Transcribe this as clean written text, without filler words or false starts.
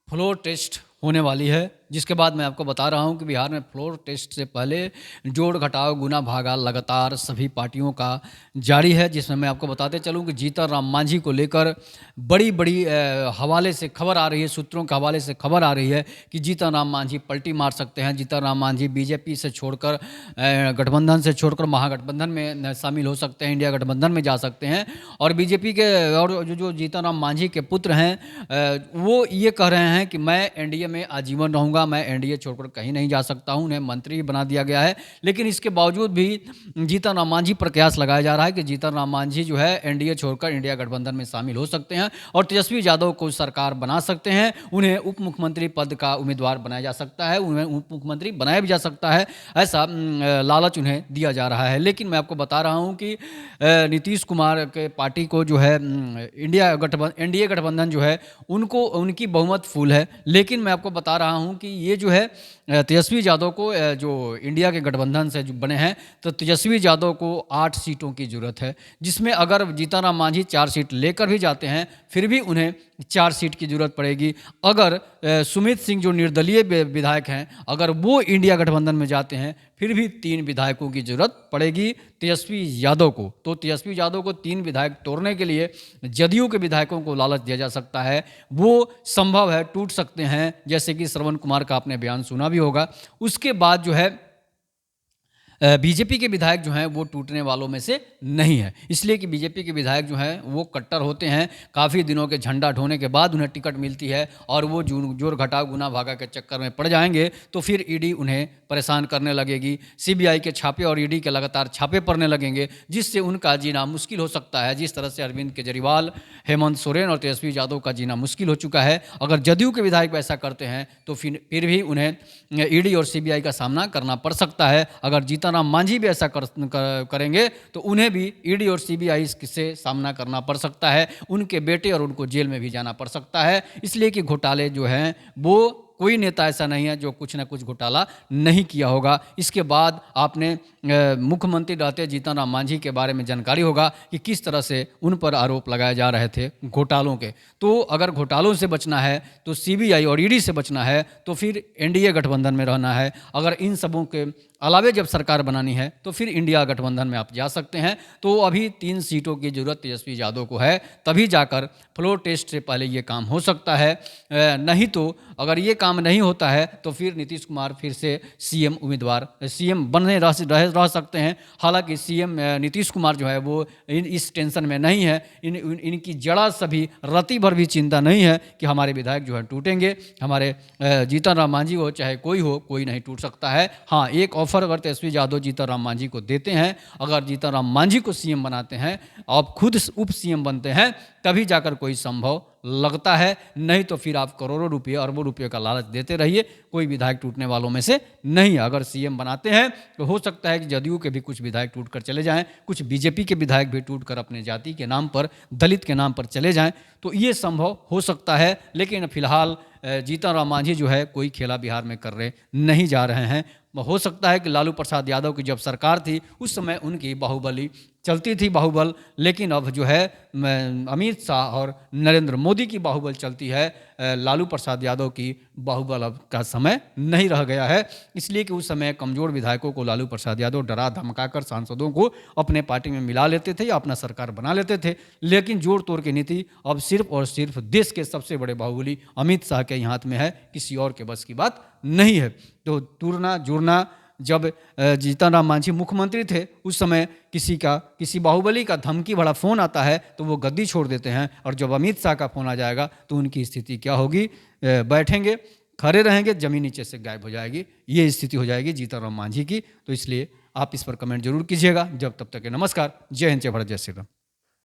Floor test होने वाली है, जिसके बाद मैं आपको बता रहा हूं कि बिहार में फ्लोर टेस्ट से पहले जोड़ घटाव गुना भागा लगातार सभी पार्टियों का जारी है। जिसमें मैं आपको बताते चलूं कि जीतन राम मांझी को लेकर बड़ी बड़ी हवाले से खबर आ रही है, सूत्रों के हवाले से खबर आ रही है कि जीतन राम मांझी पलटी मार सकते हैं। जीतन राम मांझी बीजेपी से छोड़कर गठबंधन से छोड़कर महागठबंधन में शामिल हो सकते हैं, इंडिया गठबंधन में जा सकते हैं। और बीजेपी के और जो जीतन राम मांझी के पुत्र हैं वो ये कह रहे हैं कि मैं एनडीए में आजीवन रहूंगा, मैं एनडीए छोड़कर कहीं नहीं जा सकता हूं। उन्हें मंत्री बना दिया गया है, लेकिन इसके बावजूद भी जीतन राम मांझी पर कयास लगाया जा रहा है कि जीतन राम मांझी जो है एनडीए छोड़कर इंडिया गठबंधन में शामिल हो सकते हैं और तेजस्वी यादव को सरकार बना सकते हैं। उन्हें उप मुख्यमंत्री पद का उम्मीदवार बनाया जा सकता है, उन्हें उप मुख्यमंत्री बनाया भी जा सकता है, ऐसा लालच उन्हें दिया जा रहा है। लेकिन मैं आपको बता रहा हूं कि नीतीश कुमार के पार्टी को जो है एनडीए गठबंधन जो है उनको उनकी बहुमत फुल है। लेकिन मैं आपको बता रहा हूं कि ये जो है तेजस्वी यादव को जो इंडिया के गठबंधन से जो बने हैं, तो तेजस्वी यादव को 8 सीटों की जरूरत है, जिसमें अगर जीतन राम मांझी 4 सीट लेकर भी जाते हैं फिर भी उन्हें 4 सीट की जरूरत पड़ेगी। अगर सुमित सिंह जो निर्दलीय विधायक हैं अगर वो इंडिया गठबंधन में जाते हैं फिर भी 3 विधायकों की जरूरत पड़ेगी तेजस्वी यादव को। तो तेजस्वी यादव को 3 विधायक तोड़ने के लिए जदयू के विधायकों को लालच दिया जा सकता है, वो संभव है, टूट सकते हैं, जैसे कि श्रवण कुमार का आपने बयान सुना भी होगा। उसके बाद जो है बीजेपी के विधायक जो हैं वो टूटने वालों में से नहीं है, इसलिए कि बीजेपी के विधायक जो हैं वो कट्टर होते हैं। काफ़ी दिनों के झंडा ढोने के बाद उन्हें टिकट मिलती है और वो जोर घटाव गुना भागा के चक्कर में पड़ जाएंगे तो फिर ईडी उन्हें परेशान करने लगेगी, सीबीआई के छापे और ईडी के लगातार छापे पड़ने लगेंगे, जिससे उनका जीना मुश्किल हो सकता है। जिस तरह से अरविंद केजरीवाल, हेमंत सोरेन और तेजस्वी यादव का जीना मुश्किल हो चुका है, अगर जदयू के विधायक ऐसा करते हैं तो फिर भी उन्हें ईडी और सीबीआई का सामना करना पड़ सकता है। अगर जीतन राम मांझी भी ऐसा करेंगे तो उन्हें भी ईडी और सीबीआई से सामना करना पड़ सकता है, उनके बेटे और उनको जेल में भी जाना पड़ सकता है। इसलिए कि घोटाले जो हैं वो कोई नेता ऐसा नहीं है जो कुछ ना कुछ घोटाला नहीं किया होगा। इसके बाद आपने मुख्यमंत्री रहते जीतन राम मांझी के बारे में जानकारी होगा कि किस तरह से उन पर आरोप लगाए जा रहे थे घोटालों के। तो अगर घोटालों से बचना है तो सीबीआई और ईडी से बचना है तो फिर एनडीए गठबंधन में रहना है। अगर इन सबों के अलावे जब सरकार बनानी है तो फिर इंडिया गठबंधन में आप जा सकते हैं। तो अभी 3 सीटों की जरूरत तेजस्वी यादव को है, तभी जाकर फ्लोर टेस्ट से पहले ये काम हो सकता है। नहीं तो अगर ये काम नहीं होता है तो फिर नीतीश कुमार फिर से सीएम बने रह सकते हैं। हालांकि सीएम नीतीश कुमार जो है वो इस टेंशन में नहीं है, इनकी जरा सभी रति भर भी चिंता नहीं है कि हमारे विधायक जो है टूटेंगे, हमारे जीतन राम मांझी हो चाहे कोई हो, कोई नहीं टूट सकता है। हाँ, एक ऑफर अगर तेजस्वी यादव जीतन राम मांझी को देते हैं, अगर जीतन राम मांझी को सीएम बनाते हैं, आप खुद उप सीएम बनते हैं, तभी जाकर कोई संभव लगता है। नहीं तो फिर आप करोड़ों रुपये अरबों रुपये का लालच देते रहिए, कोई विधायक टूटने वालों में से नहीं है। अगर सीएम बनाते हैं तो हो सकता है कि जदयू के भी कुछ विधायक टूट कर चले जाएं, कुछ बीजेपी के विधायक भी टूट कर अपने जाति के नाम पर, दलित के नाम पर चले जाएं, तो ये संभव हो सकता है। लेकिन फिलहाल जीतन राम मांझी जो है कोई खेला बिहार में कर रहे नहीं जा रहे हैं। हो सकता है कि लालू प्रसाद यादव की जब सरकार थी उस समय उनकी बाहुबली चलती थी, बाहुबल, लेकिन अब जो है अमित शाह और नरेंद्र मोदी की बाहुबल चलती है। लालू प्रसाद यादव की बाहुबल अब का समय नहीं रह गया है, इसलिए कि उस समय कमजोर विधायकों को लालू प्रसाद यादव डरा धमकाकर सांसदों को अपने पार्टी में मिला लेते थे या अपना सरकार बना लेते थे। लेकिन जोड़ तोड़ की नीति अब सिर्फ और सिर्फ देश के सबसे बड़े बाहुबली अमित शाह के ही हाथ में है, किसी और के बस की बात नहीं है। तो तोड़ना जोड़ना, जब जीतन राम मांझी मुख्यमंत्री थे उस समय किसी बाहुबली का धमकी भरा फोन आता है तो वो गद्दी छोड़ देते हैं, और जब अमित शाह का फोन आ जाएगा तो उनकी स्थिति क्या होगी, बैठेंगे, खड़े रहेंगे, जमीन नीचे से गायब हो जाएगी। ये स्थिति हो जाएगी जीतन राम मांझी की। तो इसलिए आप इस पर कमेंट जरूर कीजिएगा। जब तब तक के नमस्कार, जय हिंद, जय भारत, जय श्री राम।